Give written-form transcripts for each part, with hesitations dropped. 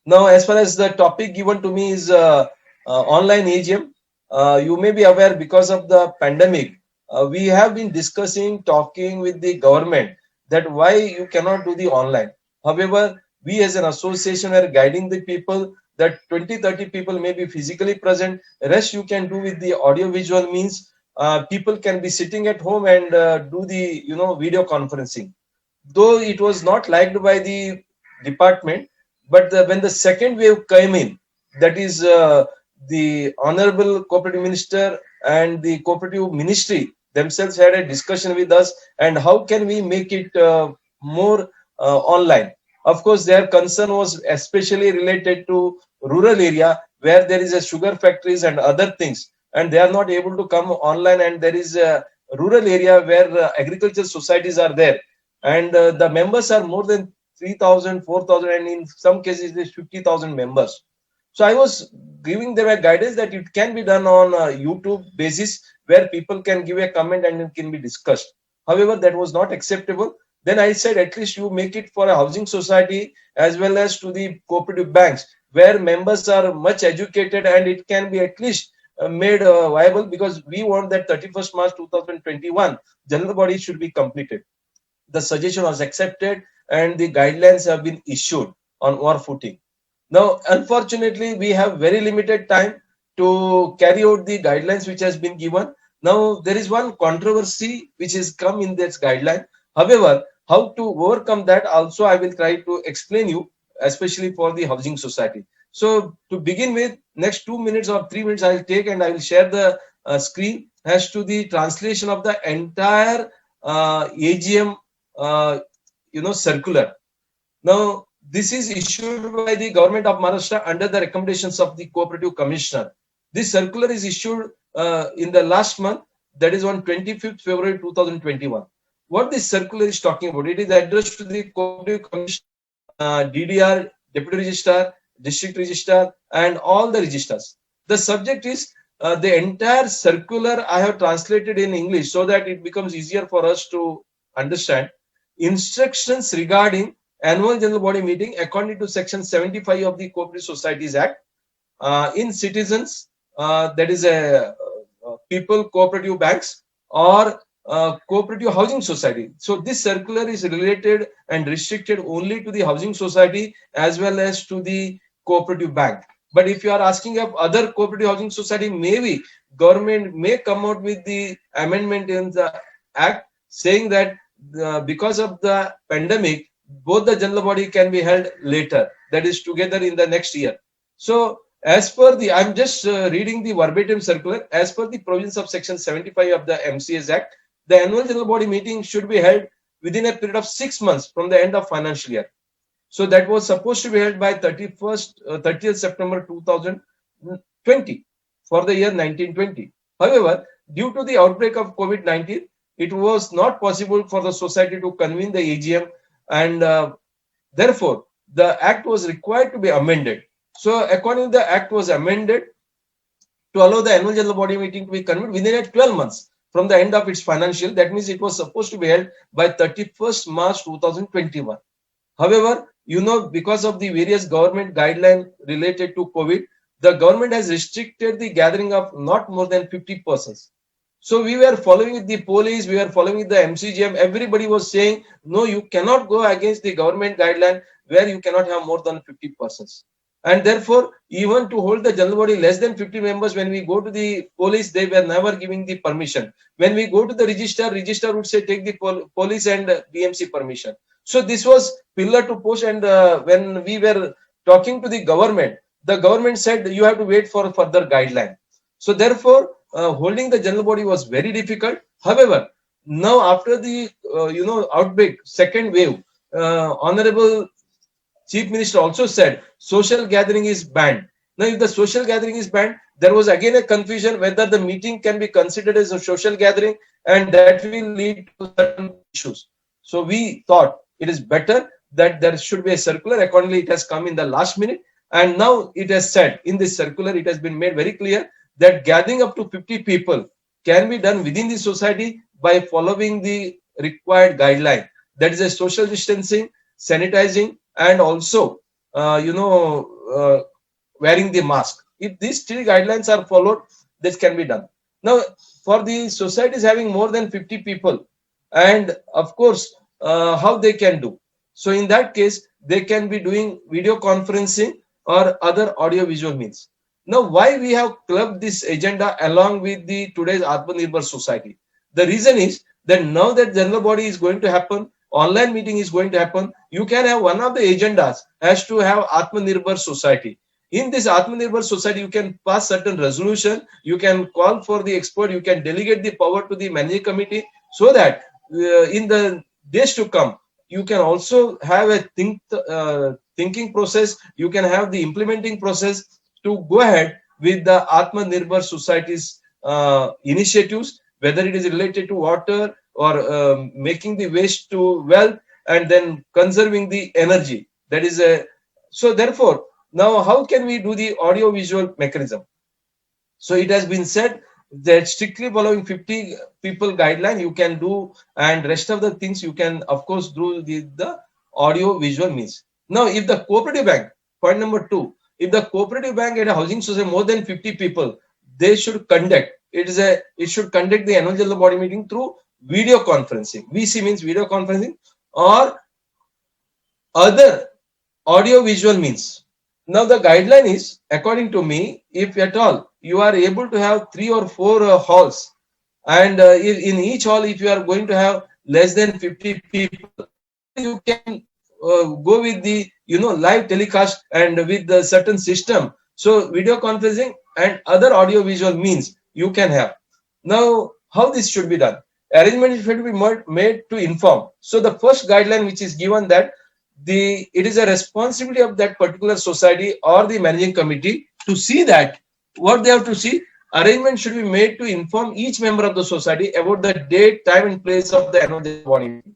Now, as far as the topic given to me is online AGM, you may be aware because of the pandemic, we have been discussing, talking with the government that why you cannot do the online. However, we as an association are guiding the people that 20-30 people may be physically present. Rest you can do with the audio visual means. People can be sitting at home and do the video conferencing. Though it was not liked by the department, but when the second wave came in, that is the honorable cooperative minister and the cooperative ministry themselves had a discussion with us, and how can we make it more online. Of course, their concern was especially related to rural area where there is a sugar factories and other things, and they are not able to come online, and there is a rural area where agricultural societies are there, and the members are more than 3,000, 4,000, and in some cases it is 50,000 members. So I was giving them a guidance that it can be done on a YouTube basis where people can give a comment and it can be discussed. However, that was not acceptable. Then I said at least you make it for a housing society as well as to the cooperative banks where members are much educated, and it can be at least made viable, because we want that 31st March 2021 general body should be completed. The suggestion was accepted and the guidelines have been issued on war footing. Now, unfortunately, we have very limited time to carry out the guidelines which has been given. Now, there is one controversy which has come in this guideline. However, how to overcome that also I will try to explain you, especially for the housing society. So, to begin with, next 2 minutes or 3 minutes I will take and I will share the screen as to the translation of the entire AGM circular. Now, this is issued by the government of Maharashtra under the recommendations of the cooperative commissioner. This circular is issued in the last month, that is on 25th February 2021. What this circular is talking about, it is addressed to the cooperative commissioner, DDR, deputy registrar, district registrar, and all the registers. The subject is the entire circular I have translated in English so that it becomes easier for us to understand. Instructions regarding annual general body meeting according to section 75 of the Cooperative Societies Act in citizens, that is a people cooperative banks or cooperative housing society. So this circular is related and restricted only to the housing society as well as to the cooperative bank. But if you are asking of other cooperative housing society, maybe government may come out with the amendment in the act saying that because of the pandemic, both the general body can be held later, that is together in the next year. So as per the, I'm just reading the verbatim circular. As per the provisions of section 75 of the MCS Act, the annual general body meeting should be held within a period of 6 months from the end of financial year. So that was supposed to be held by 30th September 2020 for the year 1920. However, due to the outbreak of COVID-19, it was not possible for the society to convene the AGM, and therefore the act was required to be amended. So accordingly, the act was amended to allow the annual general body meeting to be convened within 12 months from the end of its financial. That means it was supposed to be held by 31st March 2021. However, because of the various government guidelines related to COVID, the government has restricted the gathering of not more than 50 persons. So we were following the police, we were following the MCGM. Everybody was saying, no, you cannot go against the government guideline where you cannot have more than 50 persons. And therefore, even to hold the general body less than 50 members, when we go to the police, they were never giving the permission. When we go to the register would say, take the police and BMC permission. So this was pillar to post, and when we were talking to the government said you have to wait for further guideline. So therefore, holding the general body was very difficult. However, now after the outbreak, second wave, Honorable Chief Minister also said social gathering is banned. Now, if the social gathering is banned, there was again a confusion whether the meeting can be considered as a social gathering, and that will lead to certain issues. So we thought it is better that there should be a circular. Accordingly, it has come in the last minute, and now it has said in this circular, it has been made very clear that gathering up to 50 people can be done within the society by following the required guideline. That is a social distancing, sanitizing, and also wearing the mask. If these 3 guidelines are followed, this can be done. Now, for the societies having more than 50 people, and of course, how they can do. So in that case, they can be doing video conferencing or other audio visual means. Now, why we have clubbed this agenda along with the today's Atmanirbhar society? The reason is that now that general body is going to happen, online meeting is going to happen, you can have one of the agendas has to have Atmanirbhar society. In this Atmanirbhar society, you can pass certain resolution, you can call for the expert, you can delegate the power to the managing committee, so that in the days to come, you can also have a thinking process, you can have the implementing process to go ahead with the Atmanirbhar society's initiatives, whether it is related to water or making the waste to wealth, and then conserving the energy. That is a so therefore now how can we do the audio visual mechanism? So it has been said that strictly following 50 people guideline you can do, and rest of the things you can of course do the audio visual means. Now if the cooperative bank, point number 2, if the cooperative bank at a housing society more than 50 people, they should conduct it should conduct the annual general body meeting through video conferencing. VC means video conferencing or other audio visual means. Now the guideline is, according to me, if at all you are able to have 3 or 4 halls, and in each hall if you are going to have less than 50 people, you can go with the live telecast and with the certain system. So video conferencing and other audio visual means you can have. Now how this should be done? Arrangement should be made to inform. So the first guideline which is given that it is a responsibility of that particular society or the managing committee to see that what they have to see. Arrangement should be made to inform each member of the society about the date, time, and place of the annual general body meeting.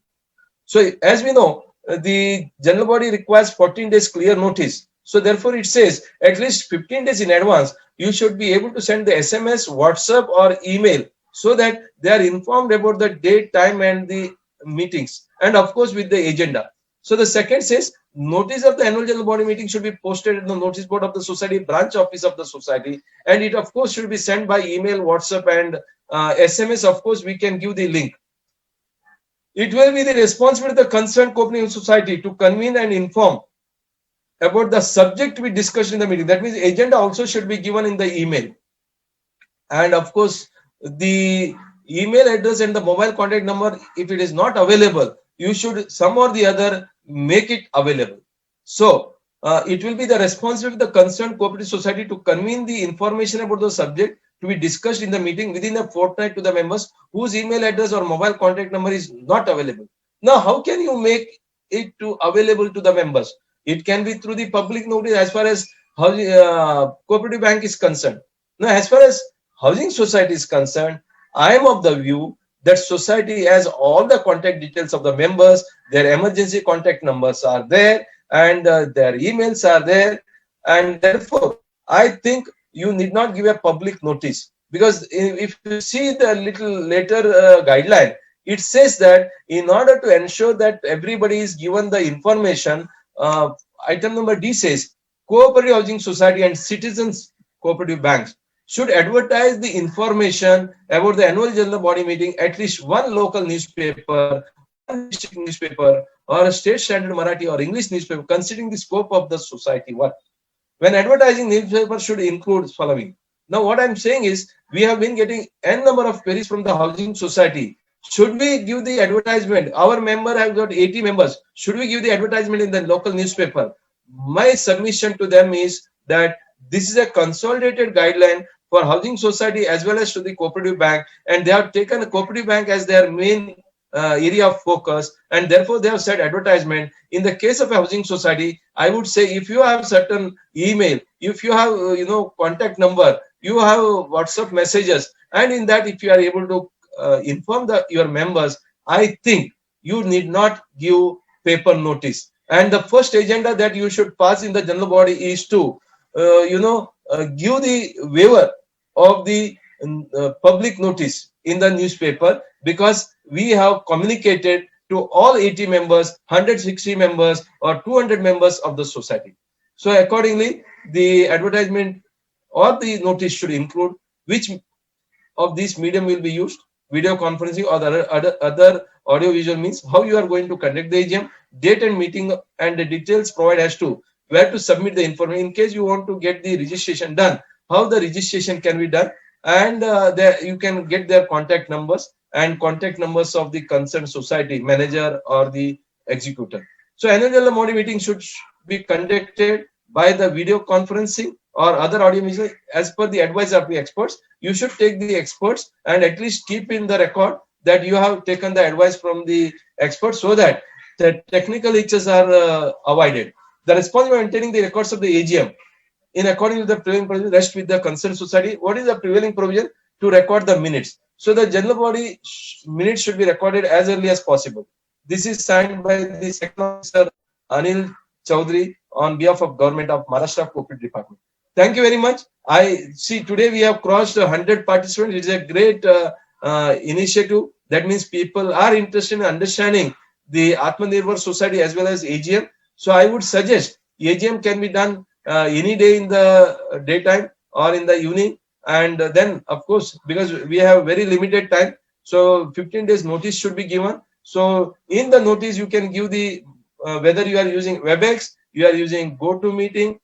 So as we know, the general body requires 14 days clear notice. So therefore it says at least 15 days in advance, you should be able to send the SMS, WhatsApp or email so that they are informed about the date, time and the meetings, and of course with the agenda. So the second says notice of the annual general body meeting should be posted in the notice board of the society, branch office of the society, and it of course should be sent by email, WhatsApp and SMS. Of course we can give the link. It will be the responsibility of the concerned cooperative society to convene and inform about the subject to be discussed in the meeting. That means agenda also should be given in the email, and of course the email address and the mobile contact number, if it is not available, you should some or the other make it available. So it will be the responsibility of the concerned cooperative society to convene the information about the subject to be discussed in the meeting within a fortnight to the members whose email address or mobile contact number is not available. Now how can you make it available to the members? It can be through the public notice as far as cooperative bank is concerned. Now as far as housing society is concerned, I am of the view that society has all the contact details of the members, their emergency contact numbers are there, and their emails are there, and therefore I think you need not give a public notice, because if you see the little later guideline, it says that in order to ensure that everybody is given the information, item number D says cooperative housing society and citizens cooperative banks should advertise the information about the annual general body meeting at least one local newspaper, one district newspaper, or a state standard Marathi or English newspaper, considering the scope of the society work. When advertising, newspaper should include following. Now what I'm saying is, we have been getting n number of queries from the housing society. Should we give the advertisement? Our member have got 80 members. Should we give the advertisement in the local newspaper? My submission to them is that this is a consolidated guideline for housing society as well as to the cooperative bank, and they have taken the cooperative bank as their main area of focus, and therefore they have said advertisement. In the case of a housing society, I would say if you have certain email, if you have contact number, you have WhatsApp messages, and in that if you are able to inform your members, I think you need not give paper notice. And the first agenda that you should pass in the general body is to give the waiver of the public notice in the newspaper, because we have communicated to all 80 members, 160 members or 200 members of the society. So accordingly, the advertisement or the notice should include which of these medium will be used, video conferencing or the other audio visual means, how you are going to conduct the AGM, date and meeting, and the details provided as to where to submit the information in case you want to get the registration done, how the registration can be done, and there you can get their contact numbers and contact numbers of the concerned society manager or the executor. So annual general body meeting should be conducted by the video conferencing or other audio visual as per the advice of the experts. You should take the experts and at least keep in the record that you have taken the advice from the experts so that the technical hitches are avoided. The responsibility of maintaining the records of the AGM in according to the prevailing provision rests with the concerned society. What is the prevailing provision? To record the minutes. So the general body minutes should be recorded as early as possible. This is signed by the second officer Anil Chaudhary on behalf of Government of Maharashtra Cooperative Department. Thank you very much. I see today we have crossed 100 participants. It is a great initiative. That means people are interested in understanding the Atmanirbhar Society as well as AGM. So I would suggest AGM can be done any day in the daytime or in the evening. And then, of course, because we have very limited time, so 15 days notice should be given. So in the notice, you can give the whether you are using WebEx, you are using GoToMeeting,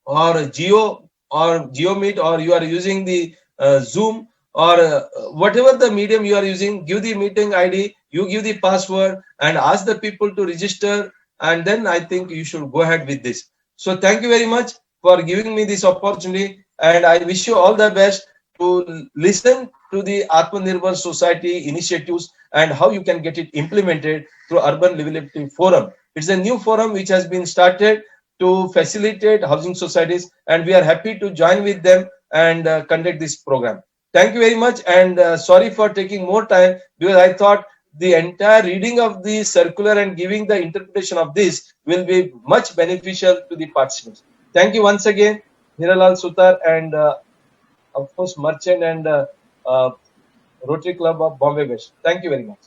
or GeoMeet, or you are using the Zoom, or whatever the medium you are using, give the meeting ID, you give the password and ask the people to register, and then I think you should go ahead with this. So thank you very much for giving me this opportunity, and I wish you all the best to listen to the Atmanirbhar Society initiatives and how you can get it implemented through Urban Livability Forum. It's a new forum which has been started to facilitate housing societies, and we are happy to join with them and conduct this program. Thank you very much, and sorry for taking more time because I thought the entire reading of the circular and giving the interpretation of this will be much beneficial to the participants. Thank you once again, Hiralal Sutar, and of course Merchant and Rotary Club of Bombay West. Thank you very much.